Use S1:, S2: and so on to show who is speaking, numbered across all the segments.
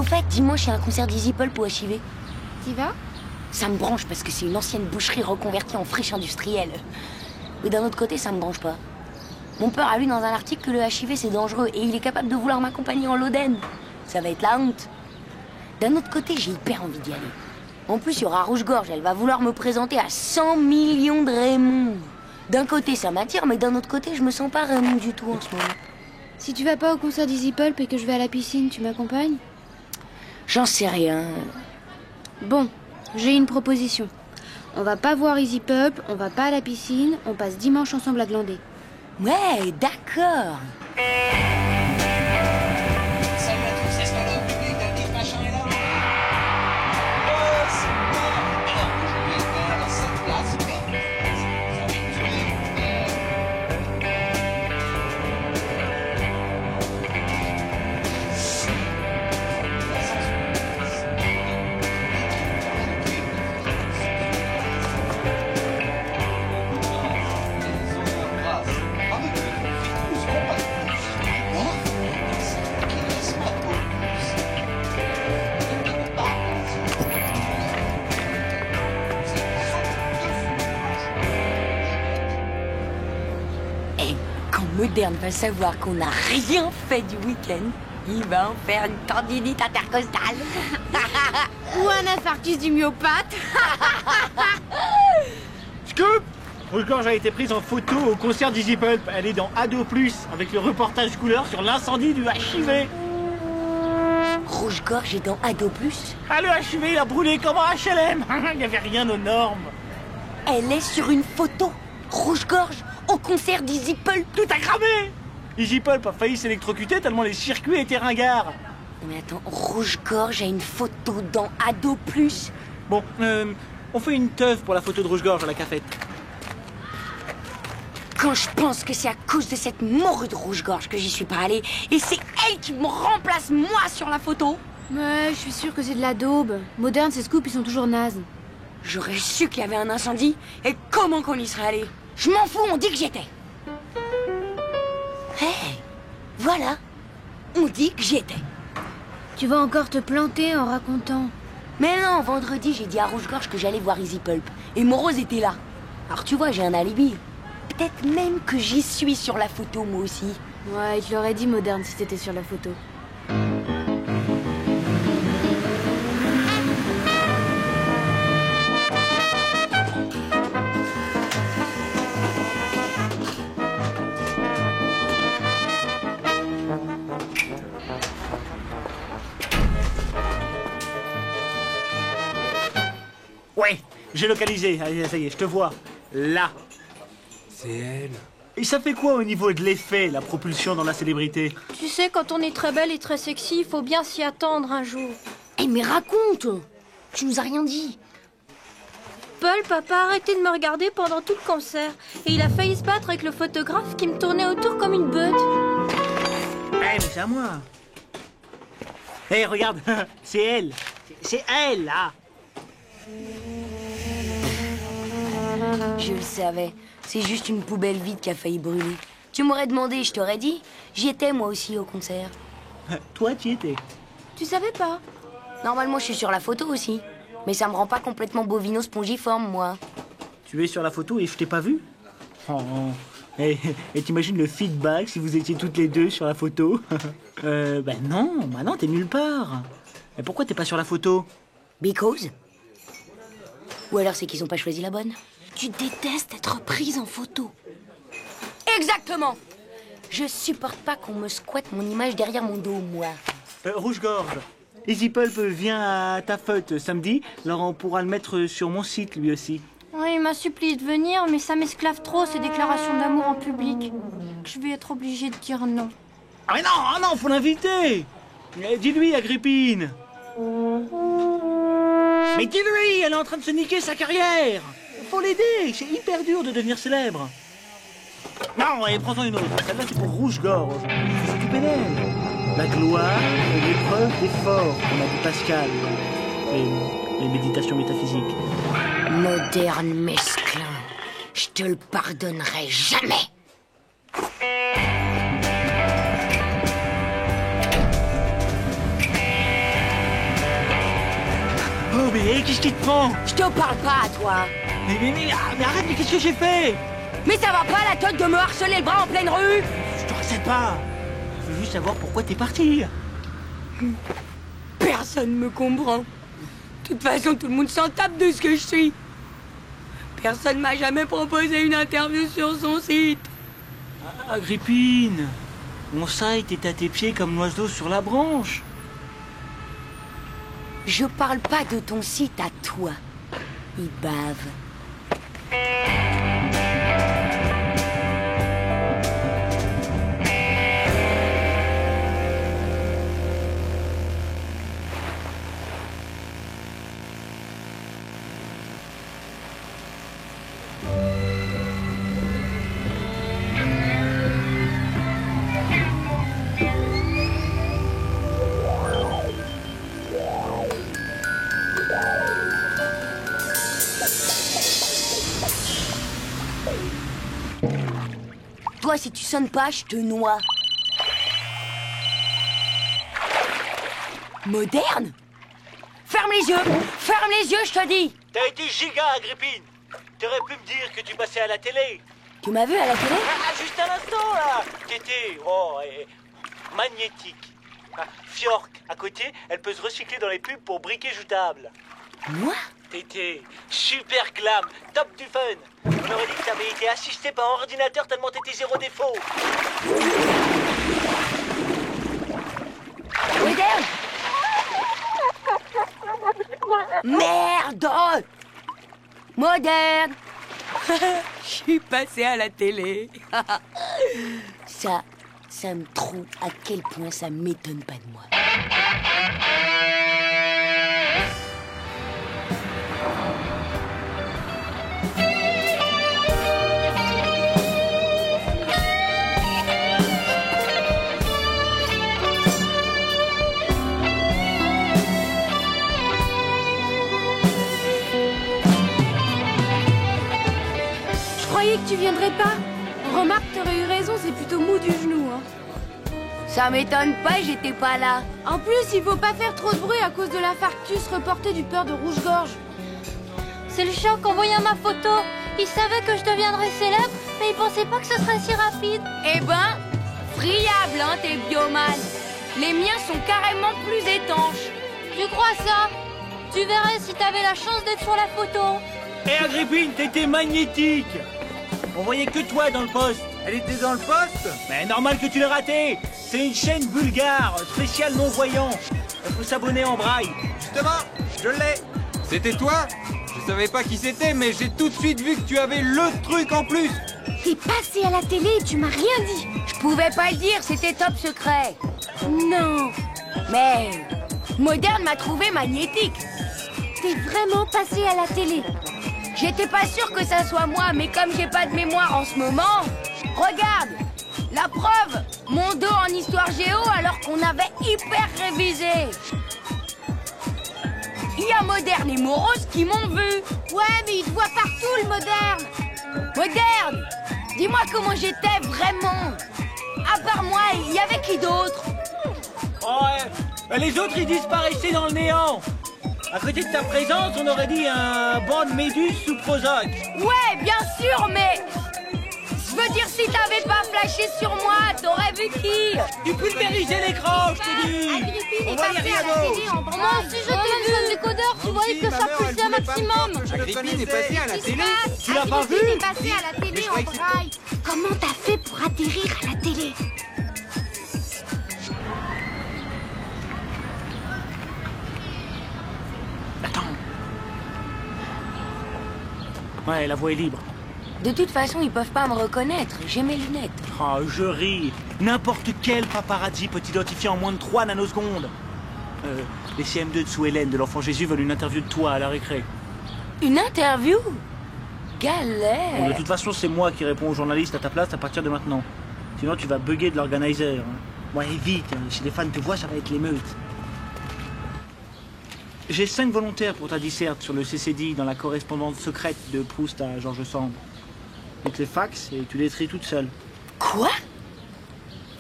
S1: Au fait, dimanche, il y a un concert d'Easy Pulp au HIV.
S2: T'y vas?
S1: Ça me branche parce que c'est une ancienne boucherie reconvertie en friche industrielle. Mais d'un autre côté, ça me branche pas. Mon père a lu dans un article que le HIV c'est dangereux et il est capable de vouloir m'accompagner en Loden. Ça va être la honte. D'un autre côté, j'ai hyper envie d'y aller. En plus, il y aura Rouge-Gorge, elle va vouloir me présenter à 100 millions de Raymond. D'un côté, ça m'attire, mais d'un autre côté, je me sens pas Raymond du tout en ce moment.
S2: Si tu vas pas au concert d'Easy Pulp et que je vais à la piscine, tu m'accompagnes?
S1: J'en sais rien.
S2: Bon, j'ai une proposition. On va pas voir Easy Pulp, on va pas à la piscine, on passe dimanche ensemble à glander.
S1: Ouais, d'accord.
S3: Salut à tous, est-ce que le public de Big Machin est là? C'est moi. Alors, je vais faire cette place. Vous avez
S1: Moderne va savoir qu'on n'a rien fait du week-end. Il va en faire une tendinite intercostale.
S2: Ou un infarctus du myopathe.
S4: Scoop! Rouge-Gorge a été prise en photo au concert d'Easy Pulp. Elle est dans Ado+, avec le reportage couleur sur l'incendie du HIV.
S1: Rouge-Gorge est dans Ado+.
S4: Ah, le HIV, il a brûlé comme un HLM. Il n'y avait rien aux normes.
S1: Elle est sur une photo. Rouge-Gorge au concert d'Easy Pulp.
S4: Tout a cramé. Easy Pulp a failli s'électrocuter tellement les circuits étaient ringards.
S1: Mais attends, Rouge-Gorge a une photo dans Ado+.
S4: Bon, on fait une teuf pour la photo de Rouge-Gorge à la cafette.
S1: Quand je pense que c'est à cause de cette morue de Rouge-Gorge que j'y suis pas allée, et c'est elle qui me remplace moi sur la photo.
S2: Ouais, je suis sûre que c'est de la daube. Moderne, ces scoops, ils sont toujours nazes.
S1: J'aurais su qu'il y avait un incendie, et comment qu'on y serait allé. Je m'en fous, on dit que j'y étais. Hey, voilà, on dit que j'y étais.
S2: Tu vas encore te planter en racontant.
S1: Mais non, vendredi, j'ai dit à Rouge-Gorge que j'allais voir Easy Pulp, et Morose était là. Alors tu vois, j'ai un alibi. Peut-être même que j'y suis sur la photo, moi aussi.
S2: Ouais, je l'aurais dit, Moderne, si t'étais sur la photo.
S4: Ouais, j'ai localisé. Allez, ça y est, je te vois. Là.
S5: C'est elle.
S4: Et ça fait quoi au niveau de l'effet, la propulsion dans la célébrité?
S6: Tu sais, quand on est très belle et très sexy, il faut bien s'y attendre un jour.
S1: Eh mais raconte. Tu nous as rien dit.
S6: Pulp a pas arrêté de me regarder pendant tout le concert. Et il a failli se battre avec le photographe qui me tournait autour comme une bête.
S4: Eh, mais c'est à moi. Eh, regarde, c'est elle. C'est elle, là.
S1: Je le savais. C'est juste une poubelle vide qui a failli brûler. Tu m'aurais demandé, je t'aurais dit. J'y étais moi aussi au concert.
S4: Toi, tu y étais.
S2: Tu savais pas?
S1: Normalement, je suis sur la photo aussi. Mais ça me rend pas complètement bovino-spongiforme, moi.
S4: Tu es sur la photo et je t'ai pas vu? Oh. Et t'imagines le feedback si vous étiez toutes les deux sur la photo? Bah non, t'es nulle part. Mais pourquoi t'es pas sur la photo?
S1: Because? Ou alors c'est qu'ils ont pas choisi la bonne? Tu détestes être prise en photo. Exactement! Je supporte pas qu'on me squatte mon image derrière mon dos, moi.
S4: Rouge-Gorge, Easy Pulp vient à ta fête samedi, alors on pourra le mettre sur mon site lui aussi.
S6: Oui, il m'a supplié de venir, mais ça m'esclave trop, ces déclarations d'amour en public. Je vais être obligée de dire non.
S4: Ah mais non, faut l'inviter. Dis-lui, Agrippine. Mais dis-lui, elle est en train de se niquer sa carrière. Faut l'aider, c'est hyper dur de devenir célèbre. Non, allez, prends-en une autre. Celle-là, c'est pour Rouge-Gorge. Faut s'occuper d'elle. La gloire est l'épreuve des forts, comme a dit Pascal. Les méditations métaphysiques.
S1: Moderne mesclin. Je te le pardonnerai jamais.
S4: obéis, qu'est-ce qui te prend?
S1: Je te parle pas à toi.
S4: Mais arrête, mais qu'est-ce que j'ai fait?
S1: Mais ça va pas la tête de me harceler le bras en pleine rue?
S4: Je te recèle pas. Je veux juste savoir pourquoi t'es parti.
S1: Personne me comprend. De toute façon, tout le monde s'en tape de ce que je suis. Personne m'a jamais proposé une interview sur son site.
S4: Agrippine, mon site est à tes pieds comme l'oiseau sur la branche.
S1: Je parle pas de ton site à toi. Il bave. Toi, si tu sonnes pas, je te noie. Moderne? Ferme les yeux! Ferme les yeux, je te dis!
S4: T'as été giga, Agrippine. T'aurais pu me dire que tu passais à la télé.
S1: Tu m'as vu à la télé?
S4: Juste à l'instant, là. T'étais, magnétique. Fjork, à côté, elle peut se recycler dans les pubs pour briquet jetable.
S1: Moi?
S4: T'étais super glam, top du fun. On aurait dit que t'avais été assisté par un ordinateur tellement t'étais zéro défaut.
S1: Moderne! Merde! Moderne! Je suis passé à la télé. Ça me trouve à quel point ça m'étonne pas de moi.
S2: Je croyais que tu viendrais pas. Remarque, t'aurais eu raison, c'est plutôt mou du genou, hein.
S1: Ça m'étonne pas, j'étais pas là.
S2: En plus, il faut pas faire trop de bruit à cause de l'infarctus reporté du peur de rouge-gorge.
S6: C'est le choc en voyant ma photo. Il savait que je deviendrais célèbre, mais il pensait pas que ce serait si rapide.
S1: Eh ben, friable, hein, tes biomanes. Les miens sont carrément plus étanches.
S6: Tu crois ça? Tu verrais si t'avais la chance d'être sur la photo.
S4: Et Agrippine, t'étais magnétique. On voyait que toi dans le poste.
S5: Elle était dans le poste?
S4: Mais normal que tu l'aies raté. C'est une chaîne bulgare, spéciale non-voyant. Il faut s'abonner en braille.
S5: Justement, je l'ai. C'était toi? Je savais pas qui c'était, mais j'ai tout de suite vu que tu avais le truc en plus.
S2: T'es passé à la télé et tu m'as rien dit.
S1: Je pouvais pas le dire, c'était top secret.
S2: Non.
S1: Mais Moderne m'a trouvé magnétique.
S2: T'es vraiment passé à la télé.
S1: J'étais pas sûre que ça soit moi, mais comme j'ai pas de mémoire en ce moment, regarde, la preuve, mon dos en histoire géo alors qu'on avait hyper révisé. Il y a Moderne et Morose qui m'ont vu.
S2: Ouais, mais il te voit partout, le Moderne.
S1: Moderne, dis-moi comment j'étais vraiment. À part moi, il y avait qui d'autre?
S4: Oh, ouais. Les autres, ils disparaissaient dans le néant. À côté de ta présence, on aurait dit un banc de méduses sous Prozac.
S1: Ouais, bien sûr, mais... Je veux dire, si t'avais pas flashé sur moi, t'aurais vu qui?
S4: Tu pulvérisais l'écran, je te dis.
S2: Agrippine
S4: On
S2: est
S4: voyait
S2: passée
S4: rien
S2: à la
S4: d'autre.
S2: télé en
S6: Moi
S2: braille.
S6: aussi, j'étais une jeune décodeur. Tu voyais que ça pulsait un maximum.
S5: Agrippine est passée à la télé.
S4: Tu l'as pas vu?
S2: Agrippine est passée à la télé
S5: Mais je
S2: en
S5: croyais que c'était-
S2: braille. Comment t'as fait pour atterrir à la télé?
S4: Attends. Ouais, la voie est libre.
S1: De toute façon, ils peuvent pas me reconnaître, j'ai mes lunettes.
S4: Oh, je ris. N'importe quel paparazzi peut t'identifier en moins de 3 nanosecondes. Les CM2 de sous Hélène de l'Enfant Jésus veulent une interview de toi à la récré.
S1: Une interview?
S4: Bon,
S1: Galère.
S4: de toute façon, c'est moi qui réponds aux journalistes à ta place à partir de maintenant. Sinon, tu vas bugger de l'organizer. Hein. Ouais, vite, si les fans te voient, ça va être l'émeute. J'ai 5 volontaires pour ta disserte sur le CCD dans la correspondance secrète de Proust à Georges Sand. On te les fax et tu les tries toute seule.
S1: Quoi?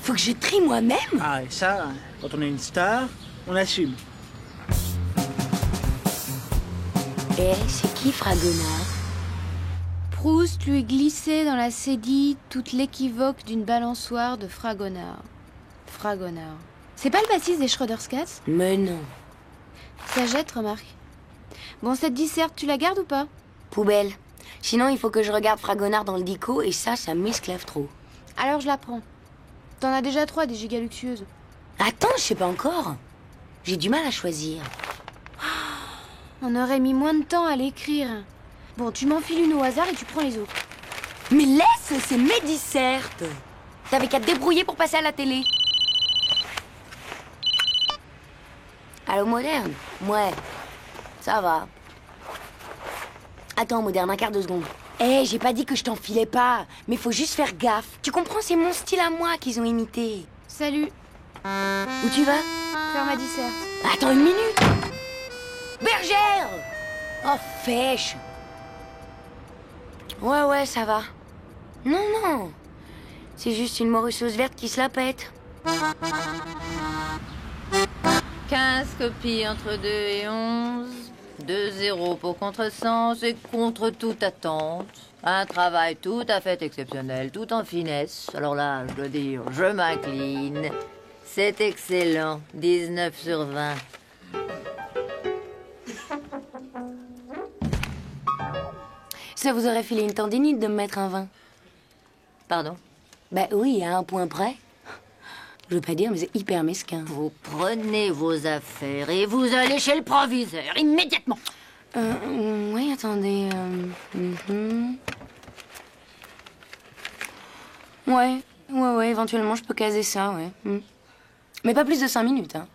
S1: Faut que je trie moi-même?
S4: Ah, et ça, quand on est une star, on assume.
S1: Et c'est qui Fragonard?
S2: Proust lui glissait dans la cédille toute l'équivoque d'une balançoire de Fragonard. Fragonard. C'est pas le bassiste des Schroeder's Cats?
S1: Mais non.
S2: Ça jette, remarque. Bon, cette disserte, tu la gardes ou pas?
S1: Poubelle. Sinon, il faut que je regarde Fragonard dans le dico et ça m'esclave trop.
S2: Alors je la prends. T'en as déjà 3 des gigas luxueuses.
S1: Attends, je sais pas encore. J'ai du mal à choisir.
S2: On aurait mis moins de temps à l'écrire. Bon, tu m'enfiles une au hasard et tu prends les autres.
S1: Mais laisse, c'est mes dissertes. T'avais qu'à te débrouiller pour passer à la télé. Allô, Moderne? Ouais, ça va. Attends, Moderne, un quart de seconde. J'ai pas dit que je t'enfilais pas, mais faut juste faire gaffe. Tu comprends, c'est mon style à moi qu'ils ont imité.
S2: Salut,
S1: Où tu vas?
S2: faire ma disserte.
S1: Attends une minute. Bergère! Oh, fêche. Ouais, ça va. Non. C'est juste une morisseuse verte qui se la pète.
S7: 15 copies entre 2 et 11. 2-0 pour contresens et contre toute attente. Un travail tout à fait exceptionnel, tout en finesse. Alors là, je dois dire, je m'incline. C'est excellent. 19 sur 20.
S1: Ça vous aurait filé une tendinite de me mettre un 20.
S7: Pardon?
S1: Bah oui, à un point près. Je veux pas dire, mais c'est hyper mesquin.
S7: Vous prenez vos affaires et vous allez chez le proviseur, immédiatement.
S1: Oui, attendez. Ouais, éventuellement, je peux caser ça, ouais. Mais pas plus de 5 minutes, hein.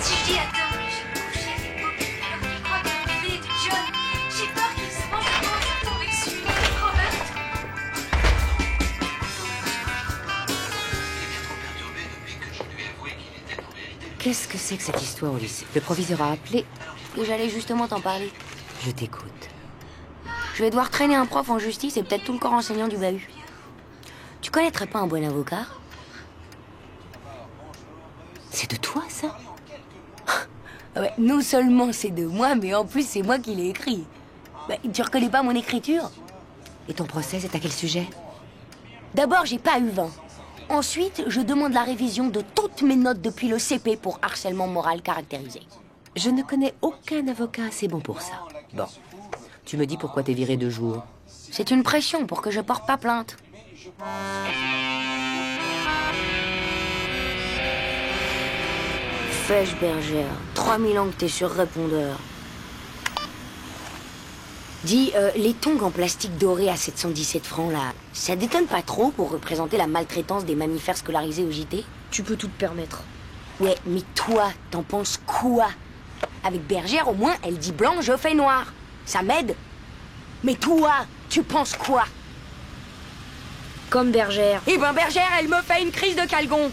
S8: Si je dis à Tom que j'ai couché avec Bobby alors qu'il croit que le bébé est de John, j'ai peur qu'il se pense comment je tombe dessus. Robert?
S9: Qu'est-ce que c'est que cette histoire au lycée? Le proviseur a appelé.
S1: Et j'allais justement t'en parler.
S9: Je t'écoute.
S1: Je vais devoir traîner un prof en justice et peut-être tout le corps enseignant du bahut. Tu connaîtrais pas un bon avocat?
S9: C'est de toi, ça?
S1: Ouais, non seulement c'est de moi, mais en plus c'est moi qui l'ai écrit. Bah, tu reconnais pas mon écriture?
S9: Et ton procès, c'est à quel sujet?
S1: D'abord, j'ai pas eu 20. Ensuite, je demande la révision de toutes mes notes depuis le CP pour harcèlement moral caractérisé.
S9: Je ne connais aucun avocat assez bon pour ça. Bon. Tu me dis pourquoi t'es viré 2 jours.
S1: C'est une pression pour que je porte pas plainte. Fèche Bergère, 3000 ans que t'es sur répondeur. Dis, les tongs en plastique doré à 717 francs, là, ça détonne pas trop pour représenter la maltraitance des mammifères scolarisés au JT?
S10: Tu peux tout te permettre.
S1: Ouais, mais toi, t'en penses quoi? Avec Bergère, au moins, elle dit blanc, je fais noir. Ça m'aide. Mais toi, tu penses quoi?
S10: Comme Bergère.
S1: Eh ben, Bergère, elle me fait une crise de calgon.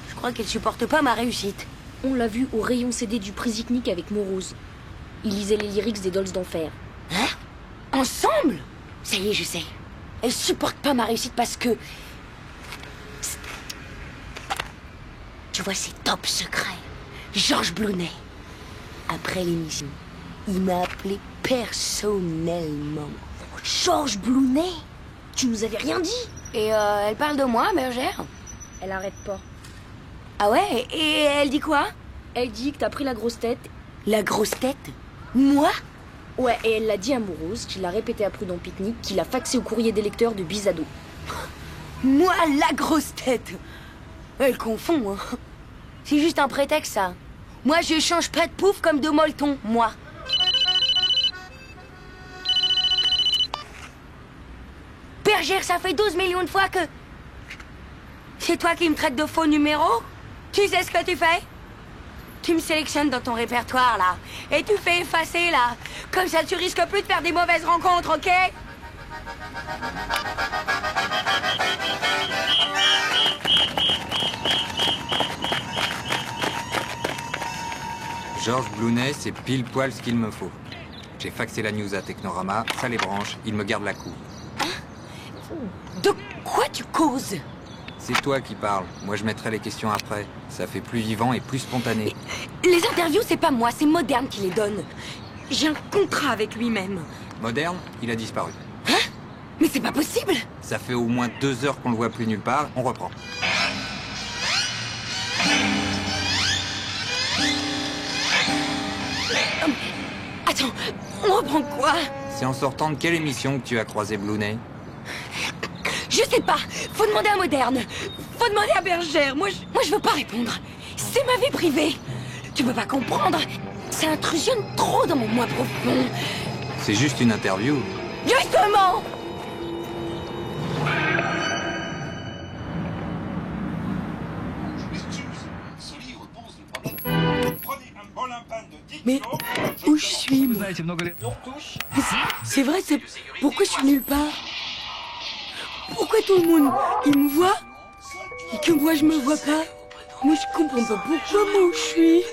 S1: Je crois qu'elle supporte pas ma réussite.
S10: On l'a vu au rayon CD du Prisicnik avec Morose. Il lisait les lyrics des Dolls d'Enfer.
S1: Hein? Ensemble? Ça y est, je sais. Elle supporte pas ma réussite parce que... Tu vois, c'est top secret. Georges Blounet. Après l'émission, il m'a appelé personnellement.
S10: Georges Blounet? Tu nous avais rien dit?
S1: Et elle parle de moi, Bergère?
S10: Elle arrête pas.
S1: Ah ouais? Et elle dit quoi?
S10: Elle dit que t'as pris la grosse tête.
S1: La grosse tête? Moi?
S10: Ouais, et elle l'a dit à Morose, qui l'a répété à Prudent Pique-Nique, qui l'a faxé au courrier des lecteurs de Bizado.
S1: Moi, la grosse tête? Elle confond, hein. C'est juste un prétexte, ça. Moi, je change pas de pouf comme de molleton, moi. Bergère, ça fait 12 millions de fois que... C'est toi qui me traites de faux numéros? Tu sais ce que tu fais? Tu me sélectionnes dans ton répertoire, là. Et tu fais effacer, là. Comme ça, tu risques plus de faire des mauvaises rencontres, ok?
S5: Georges Blounet, c'est pile poil ce qu'il me faut. J'ai faxé la news à Technorama, ça les branche, ils me gardent la coupe.
S1: De quoi tu causes?
S5: C'est toi qui parles. Moi, je mettrai les questions après. Ça fait plus vivant et plus spontané.
S1: Les interviews, c'est pas moi, c'est Moderne qui les donne. J'ai un contrat avec lui-même.
S5: Moderne, il a disparu.
S1: Hein? Mais c'est pas possible!
S5: Ça fait au moins 2 heures qu'on le voit plus nulle part. On reprend.
S1: Attends, on reprend quoi?
S5: C'est en sortant de quelle émission que tu as croisé Blounet?
S1: Je sais pas, faut demander à Moderne. Faut demander à Bergère. Moi, je veux pas répondre. C'est ma vie privée. Tu peux pas comprendre. Ça intrusionne trop dans mon moi profond.
S5: C'est juste une interview.
S1: Justement! Mais où je suis, moi? C'est vrai, c'est... Pourquoi je suis nulle part? Pourquoi tout le monde, il me voit? Et que moi, je me vois pas? Moi, je comprends pas pourquoi moi où je suis.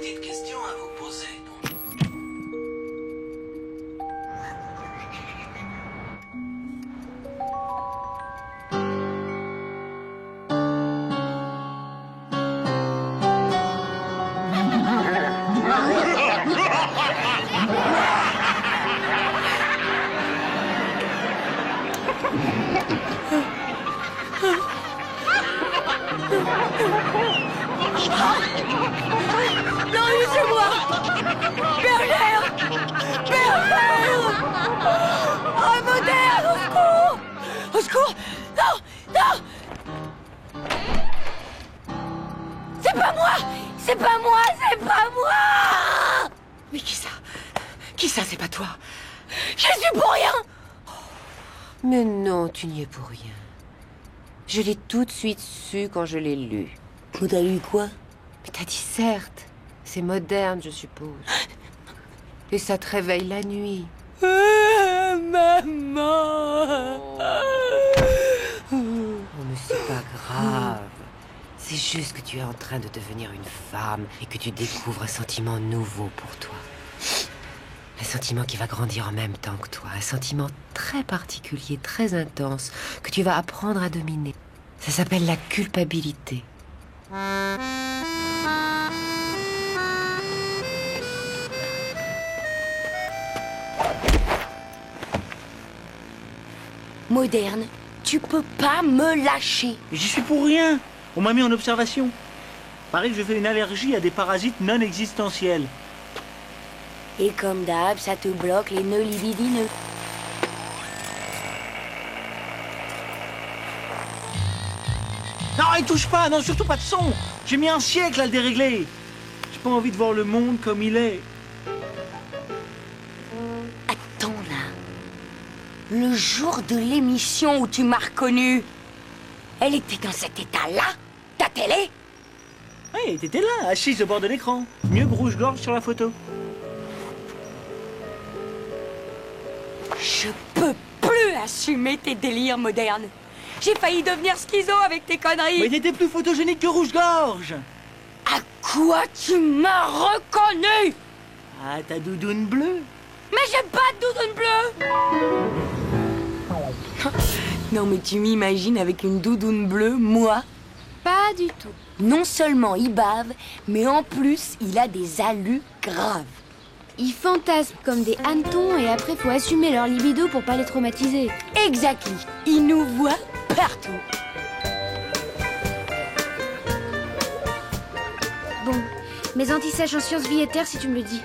S1: Non, laissez-moi! Bergère! Bergère! Oh, Moderne, au secours! Au secours! Non! Non! C'est pas moi! C'est pas moi! C'est pas moi! Mais qui ça? Qui ça, c'est pas toi? Je suis pour rien!
S9: Mais non, tu n'y es pour rien. Je l'ai tout de suite su quand je l'ai lu.
S1: T'as lu quoi?
S9: Mais t'as dit certes. C'est Moderne, je suppose. Et ça te réveille la nuit.
S1: Maman!
S9: Oh, mais c'est pas grave. C'est juste que tu es en train de devenir une femme et que tu découvres un sentiment nouveau pour toi. Un sentiment qui va grandir en même temps que toi. Un sentiment très particulier, très intense, que tu vas apprendre à dominer. Ça s'appelle la culpabilité.
S1: Moderne, tu peux pas me lâcher.
S4: J'y suis pour rien. On m'a mis en observation. Paraît que je fais une allergie à des parasites non existentiels.
S1: Et comme d'hab, ça te bloque les nœuds libidineux.
S4: Non, il touche pas, non, surtout pas de son. J'ai mis un siècle à le dérégler. J'ai pas envie de voir le monde comme il est.
S1: Attends là. Le jour de l'émission où tu m'as reconnu, elle était dans cet état-là? Ta télé?
S4: Oui, t'étais là, assise au bord de l'écran. Mieux que rouge-gorge sur la photo.
S1: Je peux plus assumer tes délires modernes. J'ai failli devenir schizo avec tes conneries.
S4: Mais t'étais plus photogénique que rouge-gorge.
S1: À quoi tu m'as reconnu?
S4: Ah, ta doudoune bleue.
S1: Mais j'ai pas de doudoune bleue. Non mais tu m'imagines avec une doudoune bleue, moi?
S2: Pas du tout.
S1: Non seulement il bave, mais en plus il a des alus graves.
S2: Ils fantasment comme des hannetons et après faut assumer leur libido pour pas les traumatiser.
S1: Exactly. Ils nous voient partout.
S2: Bon, mes anti-sèches en sciences vie et terre si tu me le dis.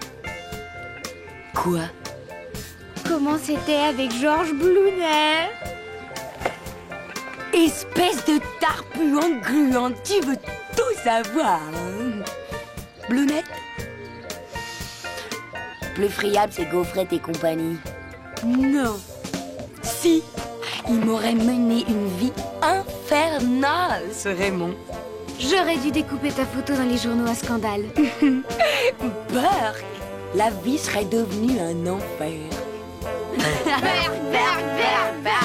S1: Quoi?
S2: Comment c'était avec Georges Blounet?
S1: Espèce de tarpuante gluante, tu veux tout savoir, hein? Blounet? Plus friable, c'est Gaufrette et compagnie. Non. Si, il m'aurait mené une vie infernale, ce Raymond.
S2: J'aurais dû découper ta photo dans les journaux à scandale.
S1: Burk, la vie serait devenue un enfer.
S2: Berk, Berk, Berk, Berk.